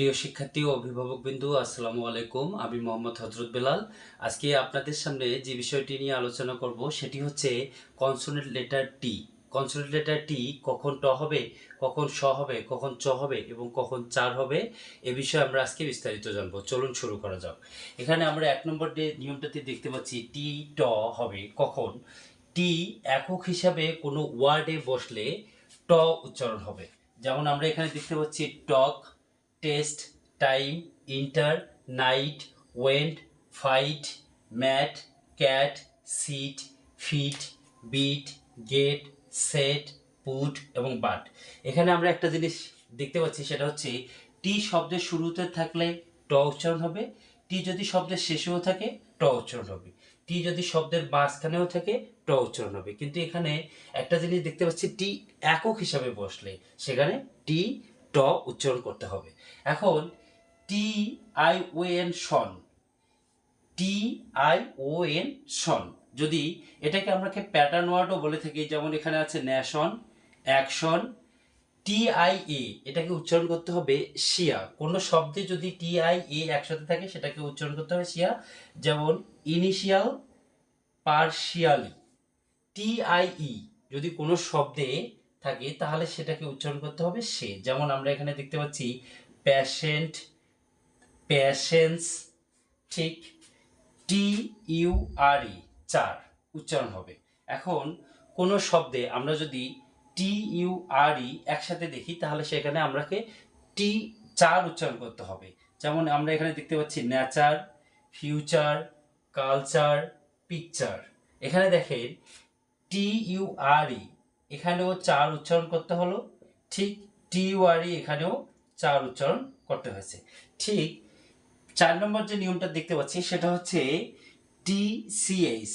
প্রিয় শিক্ষার্থী ও অভিভাবকবৃন্দ, আসসালামু আলাইকুম। আমি মোহাম্মদ হযরত বেলাল। আজকে আপনাদের সামনে যে বিষয়টি নিয়ে আলোচনা করব সেটি হচ্ছে কনসোনেন্ট লেটার টি। কনসোনেন্ট লেটার টি কখন ট হবে, কখন স হবে, কখন চ হবে এবং কখন চার হবে, এ বিষয়ে আমরা আজকে বিস্তারিত জানবো। চলুন শুরু করা যাক। এখানে আমরা ১ নম্বর নিয়মটাতে দেখতে পাচ্ছি টি ট হবে কখন। টি একক হিসাবে কোনো ওয়ার্ডে বসলে ট উচ্চারণ হবে। যেমন আমরা এখানে দেখতে পাচ্ছি talk, test, time, inter, night, went, fight, mat, cat, sit, fit, bit, get, set, put এবং বাট। এখানে আমরা একটা জিনিস দেখতে পাচ্ছি, সেটা হচ্ছে টি শব্দের শুরুতে থাকলে ট উচ্চারণ হবে, টি যদি শব্দের শেষেও থাকে ট উচ্চারণ হবে, টি যদি শব্দের মাঝখানেও থাকে ট উচ্চারণ হবে। কিন্তু এখানে একটা জিনিস দেখতে পাচ্ছি, টি একক হিসাবে বসলে সেখানে টি ট উচ্চারণ করতে হবে। এখন T I O N shun, T I O N shun, যদি এটাকে আমরা প্যাটার্ন ওয়ার্ডও বলে থাকি, যেমন এখানে আছে nation, action, T I A এটাকে উচ্চারণ করতে হবে শিয়া। কোনো শব্দে যদি টি আই এ একসাথে থাকে সেটাকে উচ্চারণ করতে হবে শিয়া। যেমন initial, partially. T I E যদি কোনো শব্দে থাকে তাহলে সেটাকে উচ্চারণ করতে হবে সে। যেমন আমরা এখানে দেখতে পাচ্ছি প্যাশেন্ট, প্যাশেন্স, ঠিক। টি ইউ আর ই চার উচ্চারণ হবে। এখন কোনো শব্দে আমরা যদি টি ইউ আর ই একসাথে দেখি তাহলে সেখানে আমরাকে টি চার উচ্চারণ করতে হবে। যেমন আমরা এখানে দেখতে পাচ্ছি নেচার, ফিউচার, কালচার, পিকচার। এখানে দেখেন টি ইউ আর ই এখানেও চার উচ্চারণ করতে হলো, ঠিক। টি ইউ আর ই এখানেও চার উচ্চারণ করতে হয়েছে, ঠিক। ৪ নম্বর যে নিয়মটা দেখতে পাচ্ছি সেটা হচ্ছে টিসিএইচ।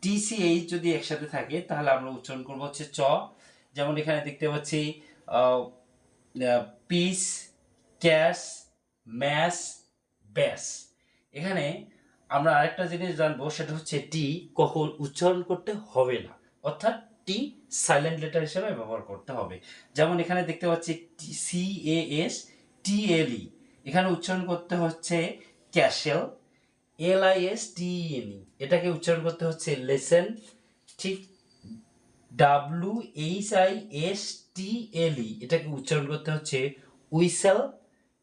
টিসিএইচ যদি একসাথে থাকে তাহলে আমরা উচ্চারণ করব হচ্ছে চ। যেমন এখানে দেখতে পাচ্ছি পিস, ক্যাশ, ম্যাশ, ব্যাস। এখানে আমরা আরেকটা জিনিস জানবো, সেটা হচ্ছে টি কখন উচ্চারণ করতে হবে না, অর্থাৎ টি সাইলেন্ট লেটার হিসেবে ব্যবহার করতে হবে। যেমন এখানে দেখতে পাচ্ছি সিএএস, টিএলই, এখানে উচ্চারণ করতে হচ্ছে ক্যাশেল। LISTEN এটাকে উচ্চারণ করতে হচ্ছে লেসেন, ঠিক। WHISTLE এটাকে উচ্চারণ করতে হচ্ছে উইসেল,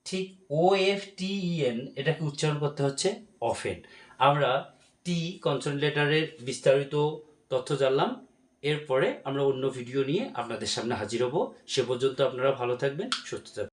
ঠিক। OFTEN এটাকে উচ্চারণ করতে হচ্ছে অফেন। আমরা টি কনসোনেন্ট লেটারের বিস্তারিত তথ্য জানলাম। এরপরে আমরা অন্য ভিডিও নিয়ে আপনাদের সামনে হাজির হব। সে পর্যন্ত আপনারা ভালো থাকবেন, সুস্থ থাকবেন।